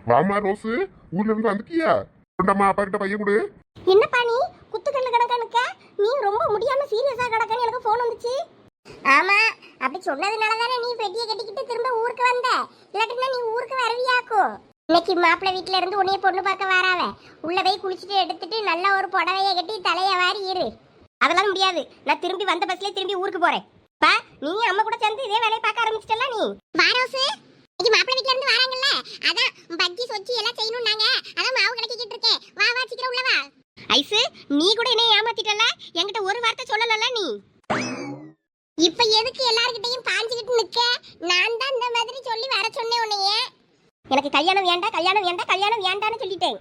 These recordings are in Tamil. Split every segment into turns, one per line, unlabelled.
வாமா ரோஸு, ஊர்ல இருந்து வந்துட்டியா? கொண்டம்மா அப்பா கிட்ட பையன் கொடு.
என்னப்பா நீ குத்துக்கல்ல கிடக்கனுக்க? நீ ரொம்ப முடியாம சீரியஸா கிடக்கன்னு எனக்கு ஃபோன் வந்துச்சு. ஆமா, அப்படி சொன்னதுனால தானே நீ பெட்டியை கட்டிக்கிட்டு திரும்ப ஊருக்கு வந்த. இல்லாட்டினா நீ ஊருக்கு வரவியாக்கும். இன்னைக்கு மாப்பிள்ளை வீட்டுல இருந்து உன்னைய பொண்ணு பார்க்க வராவ. உள்ள போய் குளிச்சுட்டு எடுத்துட்டு நல்ல ஒரு புடவைய கட்டி தலைய வாரி இரு. அதெல்லாம் முடியாது. நான் திரும்பி வந்த பஸ்லயே திரும்பி ஊருக்கு போறேன். பா, நீ அம்மா கூட சேர்ந்து இதே வேலையை பார்க்க ஆரம்பிச்சிட்டல நீ. வாரோசு, இன்னைக்கு மாப்பிள்ளை வீட்டுல இருந்து வராங்கல்ல, அதான் பஜ்ஜி சொச்சி எல்லாம் செய்யணும் நாங்க. அதான் மாவு கலக்கிட்டு இருக்கேன். வா வா சீக்கிரம் உள்ள வா. ஐசு, நீ கூட என்ன ஏமாத்திட்டல? என்கிட்ட ஒரு வார்த்தை சொல்லலல நீ. இப்ப எதுக்கு எல்லார்கிட்டயும் பாஞ்சிக்கிட்டு நிக்க? நான் தான் இந்த மாதிரி சொல்லி வர சொன்னேன் உன்னையே. எனக்கு கல்யாணம் வேண்டாம், கல்யாணம் வேண்டாம், கல்யாணம் வேண்டாம்னு சொல்லிட்டேன்.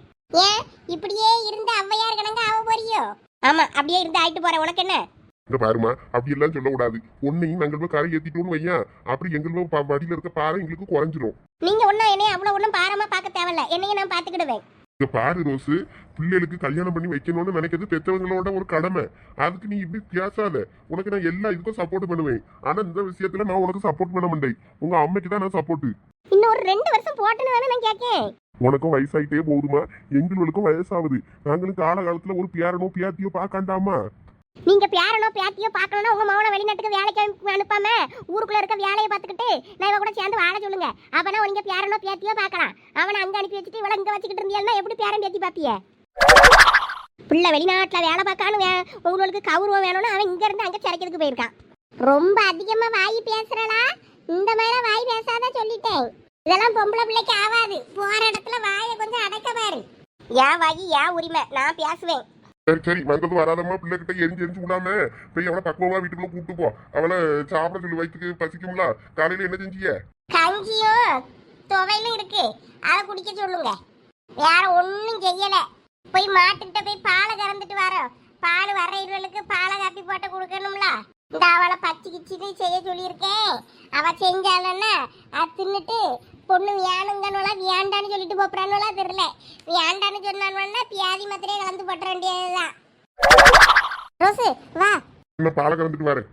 ஏன் இப்படியே இருந்த ஔவையார் கணங்க ஆக போறியோ? ஆமா, அப்படியே இருந்து ஆயிட்டு போறேன். உனக்கு என்ன?
இந்த பாருமா, அப்படி எல்லாம் சொல்லக்கூடாது. ஒன்னையும் நாங்கள் போய் கரை ஏத்திட்டோம்னு வையா, அப்படி எங்களுக்கு வடியில இருக்க பாறை எங்களுக்கு குறைஞ்சிரும்.
நீங்க ஒன்னும் என்னைய அவ்வளவு ஒன்னும் பாரமா பார்க்க தேவையில்ல. என்னைய நான் பாத்துக்கிடுவேன்.
இந்த பாரு ரோஸு, பிள்ளைகளுக்கு கல்யாணம் பண்ணி வைக்கணும்னு நினைக்கிறது பெற்றவங்களோட ஒரு கடமை. அதுக்கு நீ இப்படி பேசாத. உனக்கு நான் எல்லா இதுக்கும் சப்போர்ட் பண்ணுவேன். ஆனா இந்த விஷயத்துல நான் உனக்கு சப்போர்ட் பண்ண மாட்டேன். உங்க அம்மைக்கு தான் நான் சப்போர்ட்.
இன்னும் ஒரு 2 வருஷம் போட்டுன்னு தானே நான் கேட்கேன்.
உனக்கும் வயசாயிட்டே போகுதுமா, எங்களுக்கும் வயசாகுது. நாங்களும் காலகாலத்துல ஒரு பேரனோ பேத்தியோ பார்க்காண்டாமா?
நீங்க பேரனோ பேத்தியோ பார்க்கணும்னா உங்க மவனை வெளிநாட்டுக்கு வேலைக்கு அனுப்பாம ஊருக்குள்ள இருக்க வேலையை பார்த்துக்கிட்டு நான் இவ கூட சேர்ந்து வாழ சொல்லுங்க. அப்பனா நீங்க பேரனோ பேத்தியோ பார்க்கலாம். அவனை அங்க அனுப்பி வச்சுட்டு இவளை இங்க வச்சுக்கிட்டு இருந்தீங்கன்னா எப்படி பேரன் பேத்தி பாப்பிய? பிள்ளை வெளிநாட்டுல வேலை பார்க்கான்னு உங்களுக்கு கௌரவம் வேணும்னு அவன் இங்க இருந்து அங்க சிறைக்கிறதுக்கு போயிருக்கான். ரொம்ப அதிகமா வாய் பேசுறடா. இந்த மாதிரி வாய் பேசாத சொல்லிட்டேன். இதெல்லாம் பொம்பளை பிள்ளைக்கு ஆகாது. போற இடத்துல வாயை கொஞ்சம் அடைக்க பாரு. ஏன் வாயி ஏன் உரிமை, நான் பேசுவேன்.
சரி சரி, வந்தது வராதம்மா. பிள்ளைகிட்ட எரிஞ்சு விடாம போய் அவளை பக்குவமா வீட்டுக்குள்ள கூப்பிட்டு போ. அவளை சாப்பிட சொல்லி வயிற்றுக்கு பசிக்கும்ல. காலையில என்ன செஞ்சிய?
கஞ்சியும் துவையிலும் இருக்கு, அதை குடிக்க சொல்லுங்க. வேற ஒன்னும் செய்யல. போய் மாட்டுக்கிட்ட போய் பாலை கறந்துட்டு வரோம். பால் வர்ற இருவளுக்கு பாலை காப்பி போட்டு கொடுக்கணும்ல. இந்த அவளை பச்சை கிச்சிட்டு செய்ய சொல்லியிருக்கேன். அவ செஞ்சாலன்னா அதை தின்னுட்டு பொண்ணு வேணுங்கன்னு வேண்டான்னு சொல்லிட்டு போறான்னு தெரியல. வேண்டான்னு சொன்னான்னா பியாதி மாத்திரையே கலந்து போட்ட வேண்டியதுதான். ரோசு வா,
என்ன பாலை கறந்துட்டு வரேன்.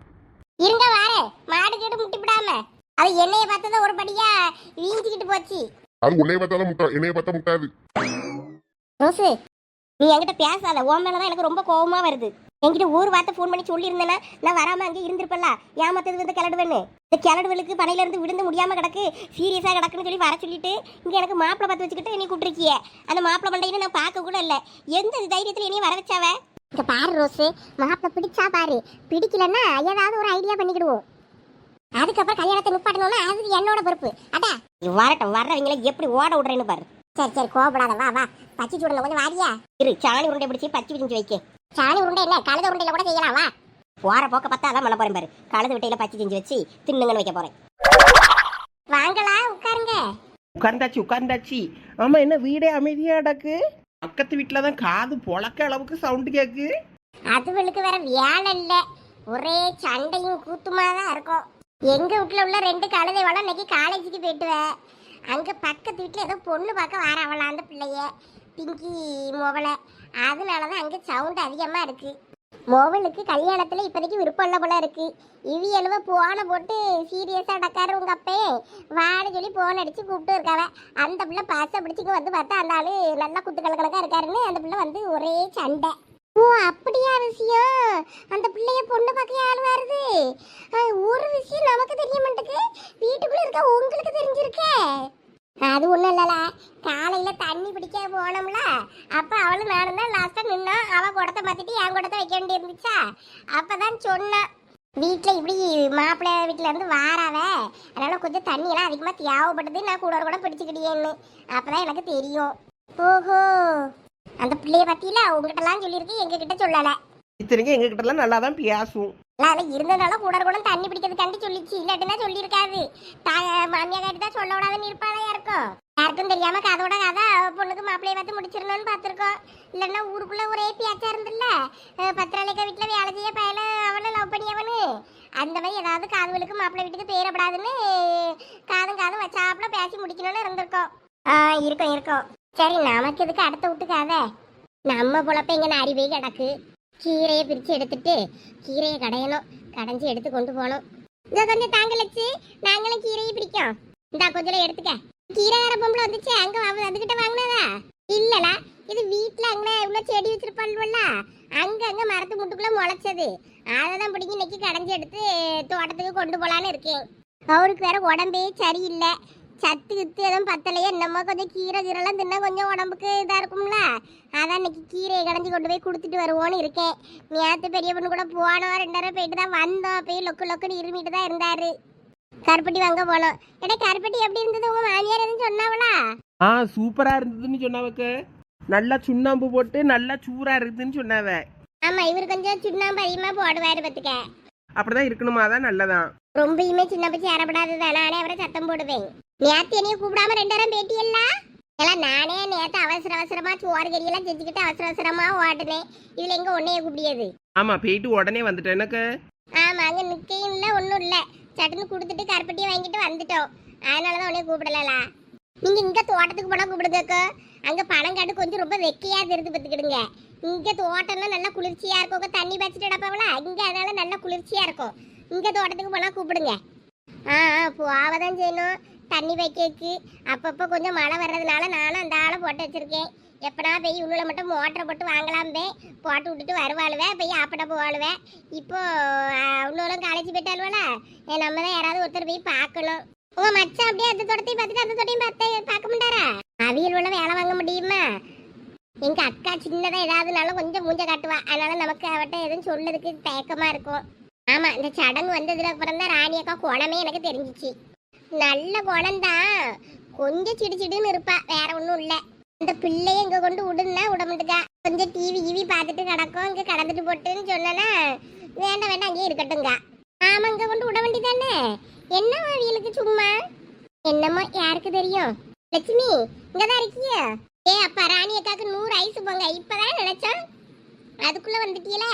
இருங்க வாரே. மாடு கேட்டு முட்டிவிடாம. அது என்னைய பார்த்தத ஒரு படியா வீஞ்சிக்கிட்டு போச்சு.
அது உன்னைய பார்த்தாதான் முட்டா, என்னைய பார்த்தா முட்டாது.
ரோசு, நீ என்கிட்ட பேசாத. உன் மேலதான் எனக்கு ரொம்ப கோபமா வருது. என்கிட்ட ஒரு வார்த்தை ஃபோன் பண்ணி சொல்லியிருந்தேன்னா நான் வராம அங்கே இருந்திருப்பல. ஏமாத்தது வந்து கிளடுவேன்னு. இந்த கிளடுவலுக்கு பனையில இருந்து விழுந்து முடியாம கிடக்கு, சீரியஸா கிடக்குன்னு சொல்லி வர சொல்லிட்டு இங்க எனக்கு மாப்பிளை பார்த்து வச்சுக்கிட்டு நீ கூப்பிட்டுருக்கிய. அந்த மாப்பிளை பண்டையின்னு நான் பார்க்க கூட இல்லை. எந்த தைரியத்துல இனி வர வச்சாவ? இங்க பாரு ரோஸு, மாப்பிளை பிடிச்சா பாரு, பிடிக்கலன்னா ஏதாவது ஒரு ஐடியா பண்ணிக்கிடுவோம். அதுக்கப்புறம் கல்யாணத்தை நிப்பாட்டணும்னா அது என்னோட பொறுப்பு. அடா வரட்டும், வர்றவங்களை எப்படி ஓட விடுறேன்னு பாரு. சரி சரி, கோபப்படாத. வா வா, பச்சி சூடல கொஞ்சம் வாரியா இரு. சாணி உருண்டை பிடிச்சி பச்சி பிடிச்சி வைக்க. சாணி உருண்டை என்ன, கழுத உருண்டையில கூட செய்யலாம். வா, போற போக்க பார்த்தா அதான் பண்ண போறேன் பாரு. கழுத விட்டையில பச்சி செஞ்சு வச்சு தின்னுங்கன்னு வைக்க போறேன். வாங்களா, உட்காருங்க.
உட்கார்ந்தாச்சு உட்கார்ந்தாச்சு. ஆமா, என்ன வீடே அமைதியா கிடக்கு? பக்கத்து வீட்டுல தான் காது பொழக்க அளவுக்கு சவுண்டு கேக்கு.
அதுவளுக்கு வேற வேலை இல்ல, ஒரே சண்டையும் கூத்துமா தான் இருக்கும். எங்க வீட்டுல உள்ள 2 கழுதை வளம் இன்னைக்கு காலேஜுக்கு போயிட்டுவேன். அங்க பக்கத்து வீட்டுல ஏதோ பொண்ணு பார்க்க வர அவளா அந்த பிள்ளைய பிங்கி மொபலை. அதனாலதான் அங்க சவுண்ட் அதிகமா இருக்கு. மொபைலுக்கு கல்யாணத்துல இப்போதைக்கு விருப்பம் இல்லை போல இருக்கு. இவியலுவ போனை போட்டு சீரியஸா டக்காரு உங்க அப்பே வான்னு சொல்லி போன் அடிச்சு கூப்பிட்டு இருக்காவ. அந்த பிள்ளை பாச பிடிச்சிங்க வந்து பார்த்தா அந்த ஆளு நல்லா குத்து கலக்கலக்கா இருக்காருன்னு அந்த பிள்ளை வந்து ஒரே சண்டை. ஓ அப்படியா விஷயம்? அந்த பிள்ளைய பொண்ணு பார்க்க ஆள் வருது. ஒரு விஷயம் நமக்கு தெரிய மாட்டேங்குது, வீட்டுக்குள்ள இருக்க உங்களுக்கு தெரிஞ்சிருக்கே. அது ஒண்ணும் இல்லல, காலையில தண்ணி பிடிக்க போனோம்ல, அப்ப அவளும் நானும் தான் லாஸ்டா நின்னா. அவ குடத்தை மாத்திட்டு என் குடத்தை வைக்க வேண்டி இருந்துச்சா, அப்பதான் சொன்னா வீட்டுல இப்படி மாப்பிள்ளை வீட்டுல இருந்து வாராவ, அதனால கொஞ்சம் தண்ணி எல்லாம் அதிகமா தேவைப்படுது, நான் கூட பிடிச்சுக்கிட்டேன்னு. அப்பதான் எனக்கு தெரியும். ஓஹோ, அந்த பிள்ளைய பத்தியில உங்ககிட்ட எல்லாம் சொல்லியிருக்கு, எங்க கிட்ட சொல்லல.
இத்தனைக்கும் எங்க கிட்ட எல்லாம் நல்லா தான் பேசும்.
இருந்ததால கூட தண்ணி பிடிக்கிறது கண்டு சொல்லிச்சு. இல்லாட்டினா சொல்லியிருக்காது. மாமியா காட்டி தான் சொல்ல விடாதுன்னு இருப்பாளா இருக்கும். யாருக்கும் தெரியாம கதோட கதை பொண்ணுக்கு மாப்பிள்ளைய பார்த்து முடிச்சிடணும்னு பார்த்துருக்கோம். இல்லைன்னா ஊருக்குள்ள ஒரே பேச்சா இருந்துல்ல, பத்திராளிக்கா வீட்டுல வேலை செய்ய பயல அவனை லவ் பண்ணியவனு. அந்த மாதிரி ஏதாவது காதுவலுக்கு மாப்பிள்ளை வீட்டுக்கு பேரப்படாதுன்னு காதும் வச்சாப்புல பேசி முடிக்கணும்னு இருந்திருக்கோம். இருக்கும் இருக்கும். சரி, நமக்கு இதுக்கு அடுத்த விட்டுக்காத. நம்ம பொழப்ப இங்க அறிவே கிடக்கு. கீரையை பிரித்து எடுத்துட்டு கீரையை கடையணும். கடைஞ்சி எடுத்து கொண்டு போகணும். இதை கொஞ்சம் தாங்கலச்சு, நாங்களும் கீரையை பிடிக்கும். இந்தா கொஞ்சம் எடுத்துக்க. கீரைகார பொம்பளை வந்துச்சு அங்க அதுகிட்ட வாங்கினதா இல்லடா. இது வீட்டுல அங்க இவ்வளவு செடி வச்சிருப்பாள்வல்ல அங்க அங்க மரத்து முட்டுக்குள்ள முளைச்சது. அததான் பிடிங்கி இன்னைக்கு கடைஞ்சி எடுத்து தோட்டத்துக்கு கொண்டு போலான்னு இருக்கேன். அவருக்கு வேற உடம்பே சரியில்லை. சத்து கித்து எதுவும் பத்தலையே. என்னமோ கொஞ்சம் கீரை கீரைலாம் தின்னா கொஞ்சம் உடம்புக்கு இதா இருக்கும்ல. அதான் இன்னைக்கு கீரையை கடைஞ்சி கொண்டு போய் கொடுத்துட்டு வருவோன்னு இருக்கேன். நேற்று பெரிய பொண்ணு கூட போனோம். 2 நேரம் போயிட்டு தான் வந்தோம். போய் லொக்குன்னு இருமிட்டு தான் இருந்தாரு. கருப்பட்டி வாங்க போனோம். ஏடா கருப்பட்டி எப்படி இருந்தது? உங்க மாமியார் எதுவும் சொன்னாவளா?
சூப்பரா இருந்ததுன்னு சொன்னவக்க. நல்லா சுண்ணாம்பு போட்டு நல்லா சூறா இருக்குதுன்னு சொன்னாவ.
ஆமா, இவர் கொஞ்சம் சுண்ணாம்பு அதிகமா போடுவாரு பத்துக்க.
அப்படிதான் இருக்கணுமா? தான் நல்லதான்.
ரொம்பயுமே சின்ன பச்சி ஏறப்படாததான். நானே அவரை சத்தம் போடுவேன். நேத்து என்னைய கூப்பிடாம 2 நேரம் பேட்டியல்ல எல்லாம் நானே நேத்து அவசரமா சோறு கறியெல்லாம் செஞ்சுக்கிட்டு அவசரமா ஓடுனேன். இதுல எங்க உன்னைய கூப்பிடியது?
ஆமா, போயிட்டு உடனே வந்துட்டேன். எனக்கு
ஆமா, அங்க நிக்கையும் இல்ல ஒன்னும் இல்ல. சட்டுன்னு கொடுத்துட்டு கருப்பட்டியை வாங்கிட்டு வந்துட்டோம். அதனாலதான் உன்னைய கூப்பிடலா. நீங்க இங்க தோட்டத்துக்கு போனா கூப்பிடுங்க. அங்க பணம் காட்டு கொஞ்சம் ரொம்ப வெக்கையா இருந்து பத்துக்கிடுங்க. இங்க தோட்டம்லாம் நல்லா குளிர்ச்சியா இருக்கும். தண்ணி பச்சிட்டு டப்பாவல இங்க அதனால நல்லா குளிர்ச்சியா இருக்கும். இங்க தோட்டத்துக்கு போனா கூப்பிடுங்க. போவதான் செய்யணும். தண்ணி வைக்கக்கு அப்பப்போ கொஞ்சம் மழை வர்றதுனால நானும் அந்த ஆளை போட்டு வச்சிருக்கேன். எப்படா போய் உள்ள மட்டும் மோட்டரை போட்டு வாங்கலாம்பே போட்டு விட்டுட்டு வருவாளுவேன். போய் ஆப்பட போவாளுவேன். இப்போ அவ்வளோலாம் காலேஜ் போயிட்டாளுவல. நம்ம தான் யாராவது ஒருத்தர் போய் பார்க்கணும். உங்க மச்சான் அப்படியே அந்த தோட்டத்தையும் பார்த்துட்டு அந்த தோட்டையும் பார்க்க மாட்டாரா? அவியல் உள்ள வேலை வாங்க முடியுமா? எங்க அக்கா சின்னதா ஏதாவதுனாலும் கொஞ்சம் மூஞ்ச காட்டுவா. அதனால நமக்கு அவட்ட எதுவும் சொல்லதுக்கு தயக்கமா இருக்கும். ஆமா, இந்த சடங்கு வந்ததுக்கு அப்புறம் தான் ராணி அக்கா குணமே எனக்கு தெரிஞ்சிச்சு. நல்ல குணம்தான். கொஞ்சம் சிடுன்னு இருப்பா, வேற ஒன்றும் இல்லை. அந்த பிள்ளைய இங்க கொண்டு விடுன்னா விடமாட்டுக்கா. கொஞ்சம் டிவி பார்த்துட்டு கிடக்கும். இங்க கடந்துட்டு போட்டுன்னு சொன்னா வேண்டாம் அங்கேயே இருக்கட்டுங்க. ஆமா, இங்க கொண்டு விட வேண்டியதானே. என்னவா அவியலுக்கு சும்மா? என்னமோ யாருக்கு தெரியும். லட்சுமி இங்கதான் இருக்கிய? அப்பா ராணி அக்காக்கு 100 ஐஸ் போங்க. இப்பதான் நினைச்சேன் அதுக்குள்ள வந்துட்டீல.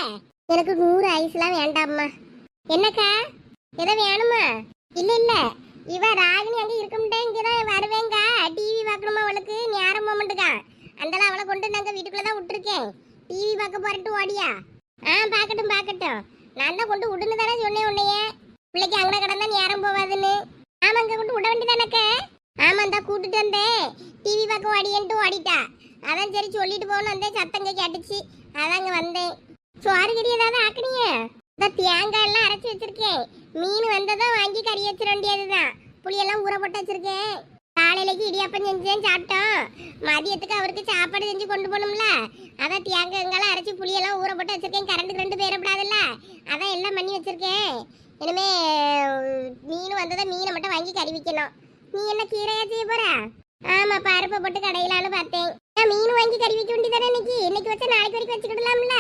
எனக்கு 100 ஐஸ்லாம் வேண்டாம்மா. என்னக்கா எதை வேணுமா? இல்ல இவ ராகினி அங்க இருக்கமுட்டே இங்கதான் வருவேங்க. டிவி பார்க்கணுமா? அவளுக்கு நேரம் போகமாட்டுக்கா. அந்தலாம் அவளை கொண்டு நாங்க வீட்டுக்குள்ளதான் விட்டுருக்கேன். டிவி பார்க்க போறட்டு ஓடியா? பார்க்கட்டும். நான் தான் கொண்டு விடுன்னு தானே சொன்னேன் உன்னைய. பிள்ளைக்கு அங்கே கடந்தா நேரம் போவாதுன்னு. ஆமா, அங்க கொண்டு விட வேண்டியதானக்க. ஆமா, இந்த கூட்டிட்டு வந்தேன். டிவி பார்க்க ஓடியன்ட்டு ஓடிட்டா. அதான் சரி சொல்லிட்டு போகணும் வந்தேன். சத்தங்க கேட்டுச்சு, அதான் அங்க வந்தேன். சோறு கறி ஏதாவது ஆக்குனீங்க? இந்த தேங்காய் எல்லாம் அரைச்சி வச்சிருக்கேன். மீன் வந்ததும் வாங்கி கறி வச்சிட வேண்டியதுதான். புளியெல்லாம் ஊற போட்டு வச்சிருக்கேன். காலையிலக்கு இடியாப்பம் செஞ்சேன், சாப்பிட்டோம். மதியத்துக்கு அவருக்கு சாப்பாடு செஞ்சு கொண்டு போகணும்ல. அதான் தேங்காய்ங்கெல்லாம் அரைச்சி புளியெல்லாம் ஊற போட்டு வச்சிருக்கேன். கரண்ட்டுக்கு 2 பேரப்படாதுல்ல. அதான் எல்லாம் பண்ணி வச்சிருக்கேன். இனிமே மீன் வந்ததும் மீனை மட்டும் வாங்கி கறி வைக்கணும். நீ என்ன கீரையா செய்ய போற? ஆமா, பருப்பை போட்டு கடையிலான்னு பார்த்தேன். மீன் வாங்கி கறி வைக்க வேண்டியதானே இன்னைக்கு வச்சா நாளைக்கு வரைக்கும் வச்சுக்கிடலாம்ல.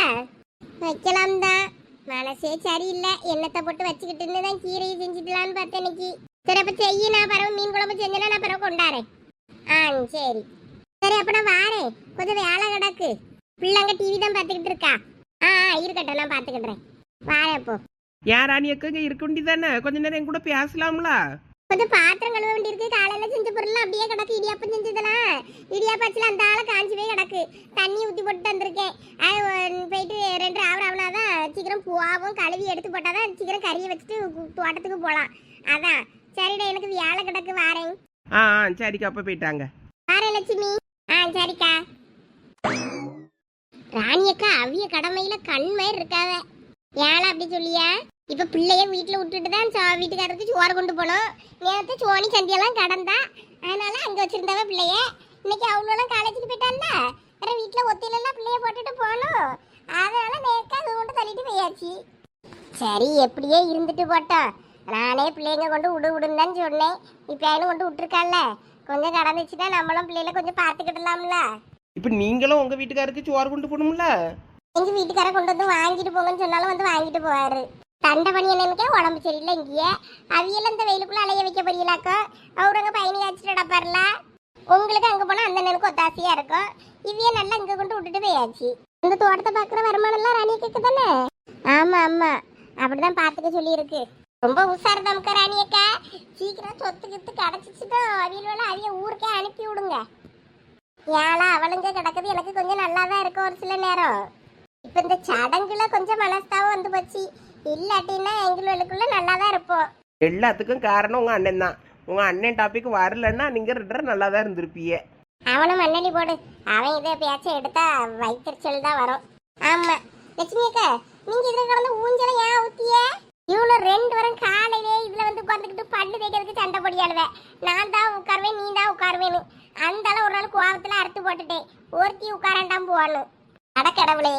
வைக்கலாம் தான், மனசே சரியில்லை. எண்ணத்தை போட்டு வச்சுக்கிட்டுன்னு தான் கீரையை செஞ்சுக்கலான்னு பார்த்தேன் இன்னைக்கு. சரி, அப்ப செய்ய. நான் பரவ மீன் குழம்பு செஞ்சேன்னா நான் பரவ கொண்டாரேன். சரி அப்ப நான் வாரேன். கொஞ்சம் வேலை கிடக்கு. பிள்ளைங்க டிவி தான் பார்த்துக்கிட்டு இருக்கா. இருக்கட்டும், நான் பார்த்துக்கிடுறேன். வாரேன். அப்போ
யார் ராணி அக்கா இருக்க வேண்டியதானே? கொஞ்ச நேரம் என் கூட பேசலாம்ல.
கொஞ்சம் பாத்திரம் கழுவ வேண்டியிருக்கு. காலையில செஞ்ச பொருள் அப்படியே கிடக்கு. இடியாப்பம் செஞ்சதெல்லாம் இடியாப்பச்சில அந்த ஆளை காஞ்சி போய் கிடக்கு. தண்ணி ஊற்றி போட்டு வந்திருக்கேன். போயிட்டு 2 ஹவர் ஆகுனாதான் சீக்கிரம் போவோம். கழுவி எடுத்து போட்டாதான் சீக்கிரம் கறியை வச்சுட்டு தோட்டத்துக்கு போகலாம். அதான் சரிடா, எனக்கு வேலை கிடக்கு. வாரேன்.
சரிக்கா, அப்ப போயிட்டாங்க.
வாரேன் லட்சுமி. சரிக்கா. ராணியக்கா அவிய கடமையில கண்மயிர் இருக்காவ. ஏழை அப்படி சொல்லியா? இப்ப பிள்ளைய வீட்டுல விட்டுட்டு தான் வீட்டுக்காரருக்கு சோறு கொண்டு போனோம். நேரத்தை சோனி சந்தியெல்லாம் கடந்தா. அதனால அங்க வச்சிருந்தவ பிள்ளைய. இன்னைக்கு அவ்வளோலாம் காலேஜுக்கு போயிட்டான்ல. வேற வீட்டுல ஒத்திலெல்லாம் பிள்ளைய போட்டுட்டு போனோம். அதனால நேக்கா அது கொண்டு தள்ளிட்டு போயாச்சு. சரி, எப்படியே இருந்துட்டு போட்டோம். நானே பிள்ளைங்க கொண்டு விடுன்னு தான் சொன்னேன். இப்ப கொண்டு விட்டுருக்கான்ல. கொஞ்சம் கடந்துச்சுன்னா நம்மளும் பிள்ளைல கொஞ்சம் பார்த்துக்கிடலாம்ல.
இப்ப நீங்களும் உங்க வீட்டுக்காருக்கு சோறு கொண்டு போகணும்ல.
எங்க வீட்டுக்கார கொண்டு வந்து வாங்கிட்டு போங்கன்னு சொன்னாலும் வந்து வாங்கிட்டு போவாரு. தண்டை பண்ணி என்னக்கே உடம்பு சரியில்லை. இங்கேயே அவியெல்லாம் இந்த வெயிலுக்குள்ள அலைய வைக்க போறீங்களாக்கோ? அவரு அங்க பயணி காய்ச்சிட்டு கிடப்பாருல. உங்களுக்கு அங்க போனா அந்த நெருக்கு ஒத்தாசையா இருக்கும். இவைய நல்லா இங்க கொண்டு விட்டுட்டு போயாச்சு. இந்த தோட்டத்தை பாக்குற வருமானம் எல்லாம் ராணியக்கு தானே? ஆமா, அப்படிதான் பாத்துக்க சொல்லி இருக்கு. ரொம்ப உஷார் தமக்க ராணியக்கா. சீக்கிரம் சொத்து கித்து கிடைச்சிச்சுட்டு அவிய ஊருக்கே அனுப்பி விடுங்க. ஏழா அவளுங்க கிடக்குது. எனக்கு கொஞ்சம் நல்லாதான் இருக்கும் ஒரு சில நேரம். இப்ப இந்த சடங்குல கொஞ்சம் மனஸ்தாவும் வந்து போச்சு. இல்லாட்டின்னா எங்களுக்குள்ள நல்லாதான் இருப்போம்.
எல்லாத்துக்கும் காரணம் உங்க அண்ணன் தான். உங்க அண்ணன் டாபிக் வரலன்னா நீங்க 2 பேரும் நல்லா தான் இருந்திருப்பீங்க.
அவனும் மண்ணடி போடு. அவன் இதை பேச்ச எடுத்தா வயிற்றுச்சல் தான் வரும். ஆமா லட்சுமி அக்கா, நீங்க இதுல கடந்து ஊஞ்சல ஏன் ஊத்திய? இவ்வளவு 2 வாரம் காலையிலே இதுல வந்து உட்காந்துக்கிட்டு பல்லு தேய்க்கிறதுக்கு சண்டை பொடியாளுவேன். நான் தான் உட்காருவேன், நீ தான் உட்காருவேன்னு. அந்த அளவு ஒரு நாள் கோவத்துல அறுத்து போட்டுட்டேன். ஒருத்தி உட்காராண்டாம் போவான்னு. அடக்கடவுளே,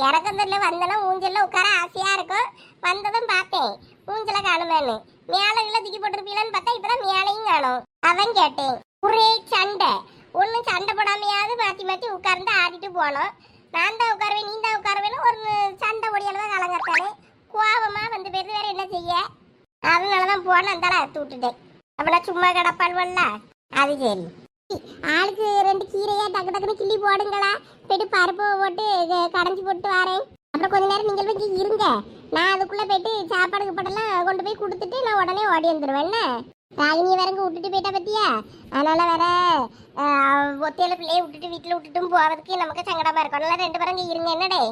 எனக்கு அந்த வந்தனா ஊஞ்சல்ல உட்கார ஆசையா இருக்கும். வந்ததும் பார்த்தேன் ஊஞ்சல காணுமேன்னு. மேல கீழே தூக்கி போட்டிருப்பீங்கன்னு பார்த்தா இப்பதான் மேலையும் காணும். அவன் கேட்டேன், ஒரே சண்டை. ஒன்னும் சண்டை போடாமையாவது மாத்தி மாத்தி உட்கார்ந்து ஆடிட்டு போனோம். நான் தான் உட்காருவேன், நீ தான் உட்காருவேன்னு ஒரு சண்டை பொடியால கலங்கத்தானே. கோவமா வந்து போயிருது, வேற என்ன செய்ய? அதனாலதான் போன அந்த அறுத்து விட்டுட்டேன். அப்படின்னா சும்மா கிடப்பாள்வல்ல. அது சரி, ஆளுக்கு 2 கீரையா டக்கு டக்குன்னு கிள்ளி போடுங்களா. போயிட்டு பருப்பு போட்டு கடைஞ்சி போட்டு வரேன். அப்புறம் கொஞ்ச நேரம் நீங்கள் போய் இருங்க. நான் அதுக்குள்ள போயிட்டு சாப்பாடு கீப்பாடெல்லாம் கொண்டு போய் கொடுத்துட்டு நான் உடனே ஓடி வந்துடுவேன். என்ன ராகினியை வேறங்க விட்டுட்டு போயிட்டா பத்தியா? அதனால வேற ஒத்தையில பிள்ளைய விட்டுட்டு வீட்டுல விட்டுட்டும் போறதுக்கு நமக்கு சங்கடமா இருக்கும். அதனால 2 பேரும் இங்க இருங்க. என்னடே?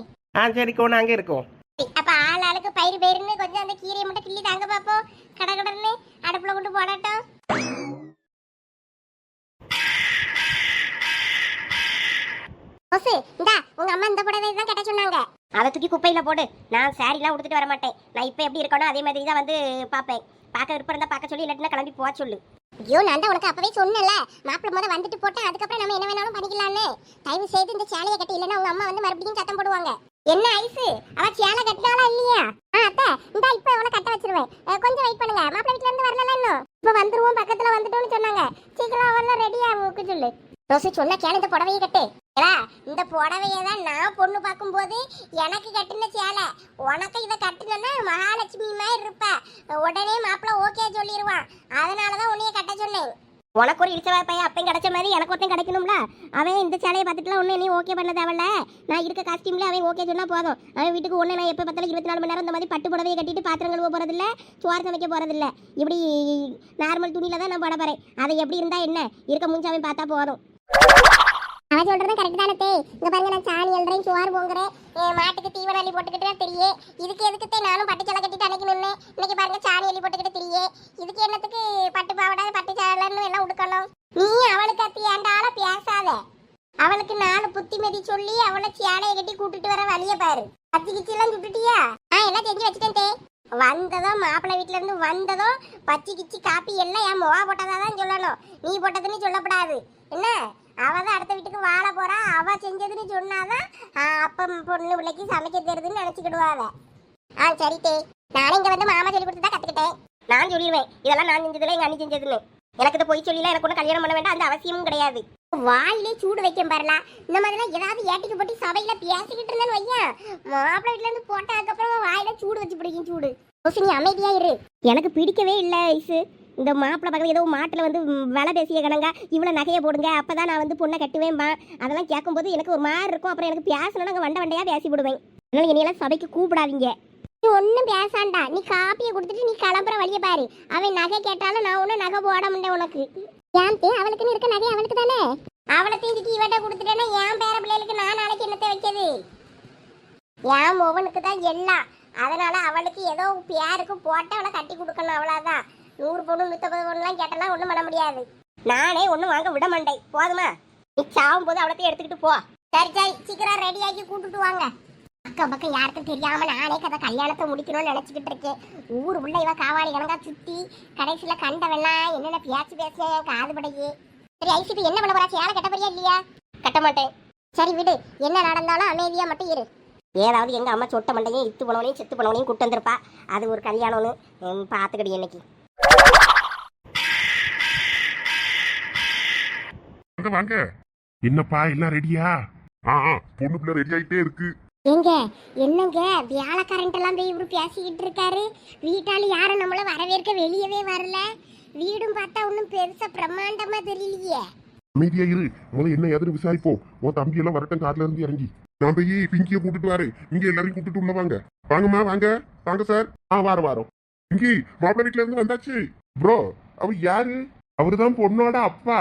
சரிக்கோ, நாங்க இருக்கோம்.
அப்ப ஆளுக்கு பயிர்னு கொஞ்சம் அந்த கீரையை மட்டும் கிள்ளி தாங்க பாப்போம். கடன்னு அடுப்புல கொண்டு போடட்டும். இந்தா உங்க அம்மா இந்த புடவை தான் கட்ட சொன்னாங்க. அதை தூக்கி குப்பையில போடு. நான் சாரிலாம் உடுத்துட்டு வர மாட்டேன். நான் இப்ப எப்படி இருக்கணும் அதே மாதிரி தான் வந்து பாப்பேன். பார்க்க விருப்பம் இருந்தா பார்க்க சொல்லி, இல்லாட்டினா கிளம்பி போக சொல்லு. ஐயோ, நான் தான் உனக்கு அப்பவே சொன்னல, மாப்பிள்ளை முத வந்துட்டு போட்டேன், அதுக்கப்புறம் நம்ம என்ன வேணாலும் பண்ணிக்கலாம்னு. தயவு செய்து இந்த சேலையை கட்டி, இல்லைன்னா உங்க அம்மா வந்து மறுபடியும் சத்தம் போடுவாங்க. என்ன ஐசு, அவ சேலை கட்டினாலா இல்லையா? அத்தை இந்தா இப்ப அவளை கட்ட வச்சிருவேன். கொஞ்சம் வெயிட் பண்ணுங்க. மாப்பிள்ளை வீட்டுல இருந்து வரல இன்னும். இப்ப வந்துருவோம், பக்கத்துல வந்துட்டோம்னு சொன்னாங்க. சீக்கிரம் அவெல்லாம் ரெடியா சொல்லு. ரோசி சொன்ன கேளு, இந்த புடவையை கட்டு. இந்த புடவையை தான் நான் பொண்ணு பார்க்கும் போது எனக்கு கட்டின சேலை. உனக்கு இதை கட்டுனா மகாலட்சுமி மாதிரி இருப்ப. உடனே மாப்பிள்ள ஓகே சொல்லிடுவான். அதனாலதான் உன்னைய கட்ட சொன்னேன். உனக்கு ஒரு இழிச்சவா பையன் அப்பயும் கிடைச்ச மாதிரி எனக்கு ஒருத்தன் கிடைக்கணும்ல. அவன் இந்த சேலையை பார்த்துட்டுலாம் ஒன்று நீ ஓகே பண்ண தேவையில்ல. நான் இருக்க காஸ்டியூம்ல அவன் ஓகே சொன்னா போதும். அவன் வீட்டுக்கு ஒன்று நான் எப்போ பார்த்தாலும் 24 மணி நேரம் இந்த மாதிரி பட்டு புடவையை கட்டிட்டு பாத்திரம் கழுவ போறதில்ல, சோறு சமைக்க போறதில்ல. இப்படி நார்மல் துணியில தான் நான் போட போறேன். அதை எப்படி இருந்தா என்ன, இருக்க மூஞ்சி அவன் பார்த்தா போதும். அவன் சொல்றது கரெக்ட் தானே? இங்க பாருங்க, நான் சாணி எழுறேன், சோறு போங்குறேன், மாட்டுக்கு தீவனம் அள்ளி போட்டுக்கிட்டு தெரியே. இதுக்கு எதுக்குத்தே நானும் பட்டு சேலை கட்டிட்டு அன்னைக்கு நின்று இன்னைக்கு பாருங்க சாணி அள்ளி போட்டுக்கிட்டு தெரியே. இதுக்கு என்னத்துக்கு பட்டு பாவடை பட்டு சேலைன்னு எல்லாம் உடுக்கணும்? நீ அவளுக்கு அத்தியாண்டால பேசாத. அவளுக்கு 4 புத்திமதி சொல்லி அவளை சேலையை கட்டி கூட்டிட்டு வர வழிய பாரு. பத்தி கிச்சி எல்லாம் சுட்டுட்டியா? எல்லாம் செஞ்சு வச்சுட்டேன். வந்ததும் மாப்பிள்ளை வீட்டுல இருந்து வந்ததும் பச்சை கிச்சி காப்பி எல்லாம் என் முகா போட்டதாதான் சொல்லணும். நீ போட்டதுன்னு சொல்லப்படாது. என்ன, அவதான் அடுத்த வீட்டுக்கு வாழ போறா, அவ செஞ்சதுன்னு சொன்னாதான் அப்ப பொண்ணு பிள்ளைக்கு சமைக்க தெரியுதுன்னு நினைச்சுக்கிடுவாங்க. சரிட்டே, நானும் இங்க வந்து மாமா சொல்லி கொடுத்துதான் கத்துக்கிட்டேன். நான் சொல்லிடுவேன், இதெல்லாம் நான் செஞ்சதுல எங்க அண்ணி செஞ்சதுன்னு. எனக்கு இதை போய் சொல்லல, எனக்கு ஒன்றும் கல்யாணம் பண்ண வேண்டாம் அந்த அவசியமும் கிடையாது. வாயிலே சூடு வைக்க பாருலாம். இந்த மாதிரிலாம் ஏதாவது ஏட்டிக்கு போட்டு சபையில பேசிக்கிட்டு இருந்தேன்னு வையன், மாப்பிள்ளை வீட்டுல இருந்து போட்டதுக்கு அப்புறம் வாயில சூடு வச்சு பிடிக்கும். சூடு நீ அமைதியா இரு. எனக்கு பிடிக்கவே இல்லை ஐசு. இந்த மாப்பிள்ளை பக்கத்தில் ஏதோ மாட்டில் வந்து விலை பேசிய கணங்க இவ்வளோ நகையை போடுங்க, அப்பதான் நான் வந்து பொண்ணை கட்டுவேன்பா. அதெல்லாம் கேட்கும்போது எனக்கு ஒரு மாதிரி இருக்கும். அப்புறம் எனக்கு பேசணும்னா நாங்கள் வண்டையா பேசி விடுவேன். அதனால என்னையெல்லாம் சபைக்கு கூப்பிடாதீங்க. நீ ஒன்றும் பேசாண்டா, நீ காப்பியை கொடுத்துட்டு நீ கிளம்புற வழியை பாரு. அவன் நகை கேட்டாலும் நான் ஒன்றும் நகை போட முடியேன் உனக்கு. ஏன் அவளுக்குன்னு இருக்க நகை அவளுக்கு தானே. அவளை தீஞ்சிட்டு இவட்ட கொடுத்துட்டேன்னா என் பேர பிள்ளைகளுக்கு நான் நாளைக்கு என்னத்தை வைக்கிறது? என் மோகனுக்கு தான் எல்லாம். அதனால அவளுக்கு ஏதோ பேருக்கு போட்டு அவளை கட்டி கொடுக்கணும், அவ்வளோதான். 100 பொண்ணு 150 பொண்ணுலாம் கேட்டெல்லாம் ஒன்றும் பண்ண முடியாது. நானே ஒன்றும் வாங்க விட மாட்டேன். போதுமா? நீ சாவும் போது அவளத்தையும் எடுத்துக்கிட்டு போ. சரி சரி, சீக்கிரம் ரெடியாக்கி கூட்டுட்டு வாங்க. அக்கம் பக்கம் யாருக்கும் தெரியாம நானே கதை கல்யாணத்தை முடிக்கணும்னு நினைச்சுக்கிட்டு இருக்கேன். ஊர் உள்ள இவ காவாளி கணக்கா சுத்தி கடைசியில கண்டவெல்லாம் என்னென்ன பேசியா என் காது படையே. சரி ஐசிபி, என்ன பண்ண போறா? சேலை கட்ட போறியா இல்லையா? கட்ட மாட்டேன். சரி விடு, என்ன நடந்தாலும் அமைதியா மட்டும் இரு. ஏதாவது எங்க அம்மா சொட்ட மண்டையும் இத்து போனவனையும் செத்து போனவனையும் கூட்டு வந்திருப்பா. அது ஒரு கல்யாணம்னு பார்த்துக்கடி. இன்னைக்கு
வாங்க. என்னப்பா எல்லாம் ரெடியா? பொண்ணு பிள்ளை ரெடி ஆயிட்டே இருக்கு.
எங்க என்னங்க வியாழக்காரன் எல்லாம் போய் இவரு பேசிக்கிட்டு இருக்காரு. வீட்டாளு யாரும் நம்மள வரவேற்க வெளியவே வரல. வீடும் பார்த்தா ஒன்னும் பெருசா பிரம்மாண்டமா தெரியலையே.
அமைதியா இரு, முதல்ல என்ன எதிர விசாரிப்போம். உன் தம்பி எல்லாம் வரட்டும், காட்டுல இருந்து இறங்கி. நான் போய் பிங்கியை கூட்டிட்டு வரேன். இங்க எல்லாரையும் கூட்டிட்டு உள்ள வாங்க. வாங்கம்மா வாங்க. வாங்க சார். வாரம் பிங்கி மாப்பிள்ளை வீட்டுல இருந்து வந்தாச்சு. ப்ரோ, அவர் யாரு? அவருதான் பொண்ணோட அப்பா.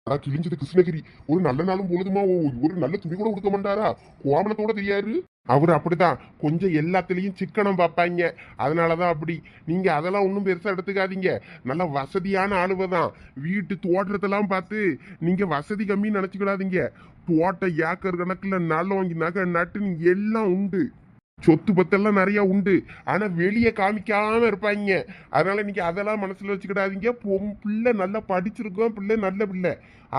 ஆனா கிழிஞ்சது கிருஷ்ணகிரி ஒரு நல்ல நாளும் பொழுதுமா ஒரு நல்ல துணி கூட கொடுக்க மாட்டாரா? கோமணத்தோட தெரியாரு. அவரு அப்படிதான் கொஞ்சம் எல்லாத்துலயும் சிக்கனம் பார்ப்பாங்க. அதனாலதான் அப்படி. நீங்க அதெல்லாம் ஒன்றும் பெருசா எடுத்துக்காதீங்க. நல்ல வசதியான ஆளுவதான். வீட்டு தோற்றத்தெல்லாம் பார்த்து நீங்க வசதி கம்மின்னு நினைச்சுக்கிடாதீங்க. தோட்டம் ஏக்கர் கணக்குல நிலம் நகை நட்டு எல்லாம் உண்டு. சொத்து பத்தெல்லாம் நிறைய உண்டு. ஆனா வெளியே காமிக்காம இருப்பாங்க. அதனால நீங்க அதெல்லாம் மனசுல வச்சுக்கிடாதீங்க. பிள்ளை நல்லா படிச்சிருக்கோம், பிள்ளை நல்ல பிள்ளை.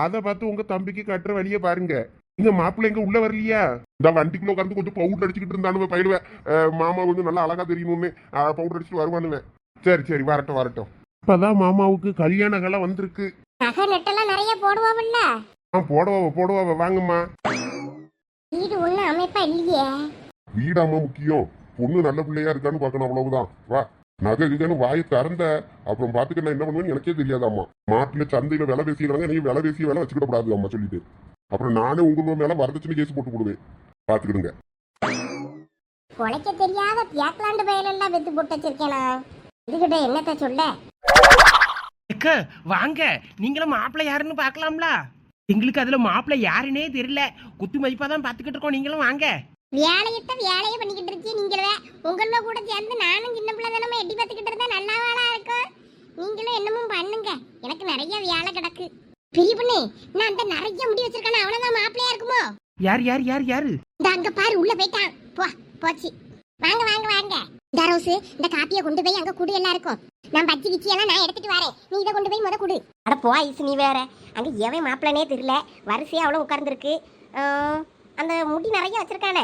அதை பார்த்து உங்க தம்பிக்கு கட்டுற வழியை பாருங்க. இங்க மாப்பிள்ளை எங்க உள்ள வரலையா? இந்த வண்டிக்குள்ள உட்காந்து கொஞ்சம் பவுடர் அடிச்சுக்கிட்டு இருந்தானு பயிடுவேன். மாமா வந்து நல்லா அழகா தெரியணும்னு பவுடர் அடிச்சுட்டு வருவானுவேன். சரி சரி, வரட்டும் வரட்டும். இப்பதான் மாமாவுக்கு கல்யாண காலம் வந்திருக்கு.
நகை நெட்டெல்லாம் நிறைய போடுவாங்கல்ல.
போடுவாவ வாங்கம்மா.
வீடு ஒண்ணு அமைப்பா இல்லையே.
வீடாமா முக்கியம். பொண்ணு நல்ல பிள்ளையா இருக்கான்னு பார்க்கணும், அவ்வளவுதான். வா, நகை இதுன்னு வாயை திறந்த அப்புறம் பாத்துக்க நான் என்ன பண்ணுவேன்னு எனக்கே தெரியாதாம்மா. மாட்டுல சந்தையில விலை பேசிக்கிறாங்க, நீ விலை பேசி வேலை வச்சுக்கிட கூடாது அம்மா சொல்லிட்டு. அப்புறம் நானே உங்க மேல வரதட்சணை கேஸ் போட்டு போடுவேன், பாத்துக்கிடுங்க.
பொழைக்க தெரியாத பியாக்லாண்டு பயலெல்லாம் வெத்து போட்டு வச்சிருக்கேனா? இதுகிட்ட என்னத்த சொல்ல?
அக்கா வாங்க, நீங்களும் மாப்பிள்ளை யாருன்னு பார்க்கலாம்ல? எங்களுக்கு அதுல மாப்பிள்ளை யாருன்னே தெரியல. குத்து மதிப்பா தான் பார்த்துக்கிட்டு இருக்கோம். நீங்களும் வாங்க.
வேலையை பண்ணிக்கிட்டு இருக்கீங்க நீங்களே. உங்கள கூட சேர்ந்து நானும் சின்ன பிள்ளை தானே எட்டி பார்த்துக்கிட்டு இருந்தா நல்லா வேலை இருக்கும். நீங்களும் என்னமும் பண்ணுங்க. எனக்கு நிறைய வேலை கிடக்கு. பெரிய பொண்ணு, நான் அந்த நிறைய முடி வச்சிருக்கானே அவனதான் மாப்பிள்ளையா இருக்குமோ?
யார் யார் யார் யாரு?
இந்த அங்க பாரு, உள்ள போயிட்டான். போச்சு. வாங்க வாங்க வாங்க. இந்த ரோஸ், இந்த காப்பியை கொண்டு போய் அங்க குடு எல்லாருக்கும். நான் பச்சி கிச்சியெல்லாம் நான் எடுத்துட்டு வரேன். நீ இதை கொண்டு போய் முத குடு. அட போ ஐசு, நீ வேற. அங்க எவன் மாப்பிள்ளனே தெரியல. வரிசையா அவ்வளவு உட்கார்ந்துருக்கு. அந்த முடி நிறைய வச்சிருக்கானே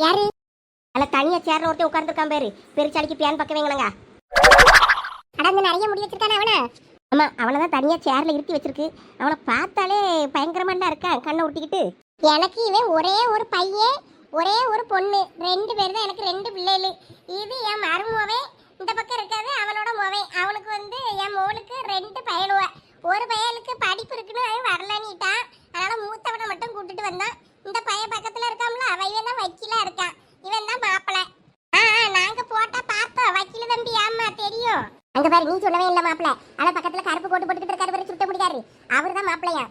யாரு? அல்ல தனியா சேர்ல ஒருத்தர் உட்கார்ந்துருக்கான் பேரு. பெருச்சாளிக்கு பியான் பக்கம் வைங்களங்க. அட அந்த நிறைய முடி வச்சிருக்கானே அவன? ஆமா, அவனதான் தனியா சேர்ல இருத்தி வச்சிருக்கு. அவனை பார்த்தாலே பயங்கரமாண்டா இருக்கான், கண்ணை உருட்டிக்கிட்டு. எனக்கு இவன் ஒரே ஒரு பையன், ஒரே ஒரு பொண்ணு, 2 பேர் தான். எனக்கு 2 பிள்ளைகள். இது என் மருமவே, இந்த பக்கம் இருக்காது அவனோட மோவே. அவனுக்கு வந்து என் மோளுக்கு 2 பயலுவ. ஒரு பயலுக்கு படிப்பு இருக்குன்னு அவன் வரலன்னுட்டான். அதனால மூத்தவனை மட்டும் கூட்டிட்டு வந்தான். இந்த பையன் பக்கத்துல இருக்கான்ல, அவன் தான் வக்கீலா இருக்கான். இவன் தான் மாப்பிள்ளை. நாங்க போட்டா பார்த்தோம். வக்கீல தம்பி, ஆமா தெரியும். அங்க பாரு, நீ சொல்லவே இல்ல மாப்பிள்ளை. ஆனா பக்கத்துல கருப்பு கோட்டு போட்டுக்கிட்டு இருக்காரு பாரு, சுத்த முடியாது. அவரு தான் மாப்பிள்ளையா.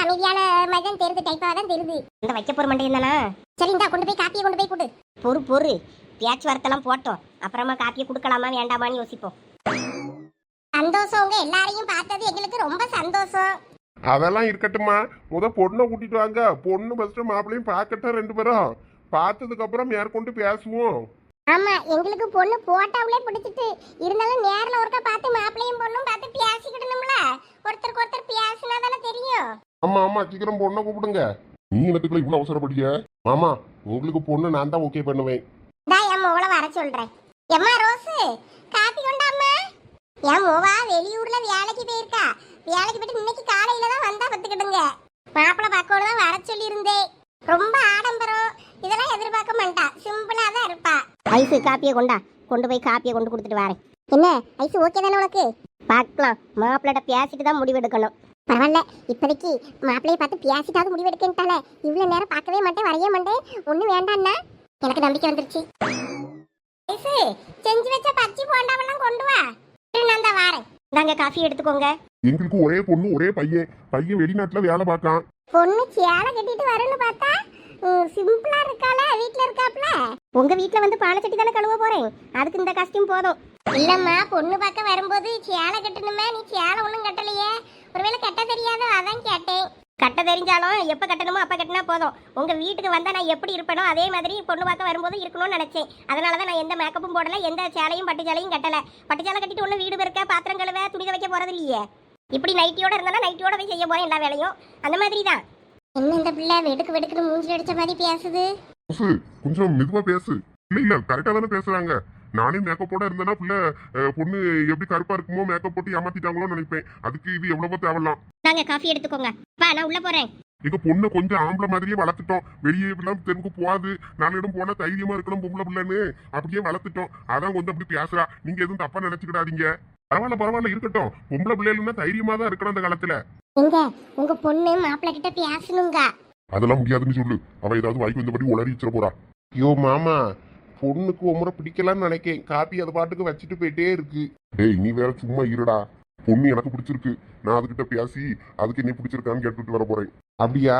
அமைதியான மாதிரி தெரியுது, டைப்பா தான் தெரியுது. இந்த வைக்க போற மண்டே இருந்தானா? சரி, இந்தா கொண்டு போய் காப்பியை கொண்டு போய் கொடு. பொறு பேச்சுவார்த்தைலாம் போட்டோம், அப்புறமா காப்பியை கொடுக்கலாமா வேண்டாமான்னு யோசிப்போம். சந்தோஷம், உங்க எல்லாரையும் பார்த்தது எங்களுக்கு ரொம்ப சந்தோஷம்.
அதெல்லாம் இருக்கட்டுமா, பொண்ணை கூட்டிட்டு வாங்க. பொண்ணு ஃபர்ஸ்ட் மாப்பிள்ளையும் பார்க்கட்டும் 2 பேரும். பார்த்ததுக்கு அப்புறம் மேற்கொண்டு பேசுவோம்.
ஆமா, எங்களுக்கு பொண்ணு போட்டாவுலே பிடிச்சிட்டு இருந்தாலும் நேர்ல ஒருக்கா பார்த்து மாப்பிள்ளையும் பொண்ணும் பார்த்து பேசிக்கிடணும்ல. ஒருத்தருக்கு ஒருத்தர் பேசினா தானே தெரியும்.
ஆமா, சீக்கிரம் பொண்ணை கூப்பிடுங்க. நீ இடத்துக்குள்ள இவ்வளவு அவசரப்படிய? மாமா, உங்களுக்கு பொண்ணு நான் தான் ஓகே பண்ணுவேன்.
என் மோளை வர சொல்றேன். எம்மா ரோஸு, காப்பி கொண்டாம்மா. என் மோவா வெளியூர்ல வேலைக்கு போயிருக்கா. வேலைக்கு போயிட்டு இன்னைக்கு காலையில தான் வந்தா பத்துக்கிடுங்க. மாப்பிள்ளை பார்க்கோடு தான் வர சொல்லி இருந்தேன். ரொம்ப ஆடம்பரம் இதெல்லாம் எதிர்பார்க்க மாட்டா, சிம்பிளா தான் இருப்பா. ஐசு, காப்பியை கொண்டு போய் காப்பியை கொண்டு கொடுத்துட்டு வரேன். என்ன ஐசு, ஓகே தானே உனக்கு? பார்க்கலாம், மாப்பிள்ளைட பேசிட்டு தான் முடிவெடுக்கணும். பரவாயில்ல, இப்போதைக்கு மாப்பிள்ளையை பார்த்து பேசிட்டாவது முடிவெடுக்கேன்ட்டால. இவ்வளவு நேரம் பார்க்கவே மாட்டேன், வரைய மாட்டேன், ஒன்றும் வேண்டாம்னா எனக்கு நம்பிக்கை வந்துருச்சு. ஐசு, செஞ்சு வச்ச பச்சி போண்டாவெல்லாம் கொண்டு வா, நான் தான் வாரேன். நாங்க காஃபி எடுத்துக்கோங்க.
எங்களுக்கு ஒரே பொண்ணு ஒரே பையன். பையன் வெளிநாட்டுல வேலை பார்க்கான்.
பொண்ணு சேலை கட்டிட்டு வரேன்னு பார்த்தா சிம்பிளா இருக்கால, வீட்ல இருக்காப்ல. உங்க வீட்ல வந்து பானை சட்டி தானே கழுவ போறேன், அதுக்கு இந்த காஸ்டியூம் போதும். இல்லம்மா, பொண்ணு பார்க்க வரும்போது சேலை கட்டணுமே. நீ சேலை ஒன்றும் கட்டலையே. ஒருவேளை கட்ட தெரியாதோ, அதான் கேட்டேன். கட்ட தெரிஞ்சாலும் எப்ப கட்டணுமோ அப்ப கட்டினா போதும். உங்க வீட்டுக்கு வந்தா நான் எப்படி இருப்பேனோ அதே மாதிரி பொண்ணு பார்க்க வரும்போது இருக்கணும்னு நினைச்சேன். அதனாலதான் நான் எந்த மேக்கப்பும் போடல, எந்த சேலையும் பட்டு சேலையும் கட்டல. பட்டு சேலை கட்டிட்டு ஒண்ணு வீடு பெருக்க, பாத்திரம் கழுவ, துணி துவைக்க போறது இல்லையே. இப்படி நைட்டியோட இருந்தா நைட்டியோட போய் செய்ய போறேன் எல்லா வேலையும். அந்த மாதிரி தான். என்ன இந்த பிள்ளை வெடுக்குன்னு மூஞ்சில் அடிச்ச மாதிரி பேசுது?
கொஞ்சம் மெதுவா பேசு. இல்ல கரெக்டா தானே பேசுறாங்க. நானே மேக்கப் போட இருந்தேன்னா பிள்ளை பொண்ணு எப்படி கருப்பா இருக்குமோ மேக்கப் போட்டு ஏமாத்திட்டாங்களோன்னு நினைப்பேன். அதுக்கு இது எவ்வளவோ தேவலாம்.
நாங்க காஃபி எடுத்துக்கோங்க. வா, நான் உள்ள போறேன்.
எங்க பொண்ணை கொஞ்சம் ஆம்பளை மாதிரியே வளர்த்துட்டோம். வெளியே எல்லாம் தெருக்கு போகாது, 4 இடம் போனா தைரியமா இருக்கணும் பொம்பளை பிள்ளைன்னு அப்படியே வளர்த்துட்டோம். அதான் கொஞ்சம் அப்படி பேசுறா. நீங்க எதுவும் தப்பா நினைச்சுக்கிடாதீங்க. பரவாயில்ல இருக்கட்டும். பொம்பளை பிள்ளைகளுன்னா தைரியமா தான் இருக்கணும் அந்த காலத்துல.
எங்க உங்க பொண்ணு மாப்பிள்ளை கிட்ட பேசணுங்க.
அதெல்லாம் முடியாதுன்னு சொல்லு. அவ ஏதாவது வாய்க்கு வந்தபடி உளறி வச்சிட போறா.
ஐயோ மாமா, பொண்ணுக்கு உமரை பிடிக்கலான்னு நினைக்கேன். காப்பி அது பாட்டுக்கு வச்சுட்டு போயிட்டே இருக்கு.
டேய், நீ வேற சும்மா இருடா. பொண்ணு எனக்கு பிடிச்சிருக்கு. நான் அதுகிட்ட பேசி அதுக்கு என்ன பிடிச்சிருக்கான்னு கேட்டுட்டு வர போறேன்.
அப்படியா?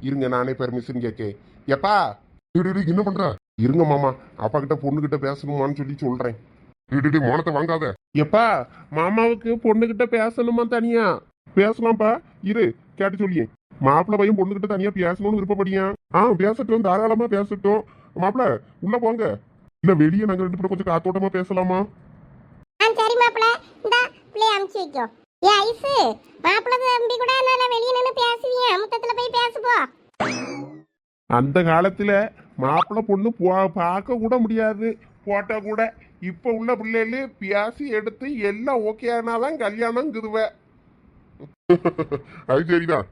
இருங்க, நானே பெர்மிஷன் கேட்கேன். எப்பா
டேய், டேய், டேய், என்ன பண்ற?
இருங்க மாமா, அப்பா கிட்ட பொண்ணு கிட்ட பேசணுமான்னு சொல்லி சொல்றேன்.
டேய், டேய், டேய், மோனத்தை வாங்காத.
எப்பா, மாமாவுக்கு பொண்ணு கிட்ட பேசணுமா தனியா?
பேசலாம்ப்பா, இரு கேட்டு சொல்லியே. மாப்பிள்ளை பையன் பொண்ணுகிட்ட தனியா பேசணும்னு விருப்பப்படியா? பேசட்டும், தாராளமா பேசட்டும். மாப்பிள்ள உள்ள போங்க. இல்ல வெளியே நாங்க 2 பேரும் கொஞ்சம் காத்தோட்டமா பேசலாமா?
சரி மாப்பிள்ள, இந்தா பிள்ளைய அமுச்சு வைக்கோ. ஏ ஐசு, மாப்பிள்ள தம்பி கூட நல்லா வெளியே நின்று பேசுவீங்க, முத்தத்துல போய் பேசுப்போ.
அந்த காலத்துல மாப்பிள்ளை பொண்ணு பார்க்க கூட முடியாது, போட்டா கூட. இப்ப உள்ள பிள்ளைகளு பேசி எடுத்து எல்லாம் ஓகே ஆனாதான் கல்யாணம்.
அது சரிதான்.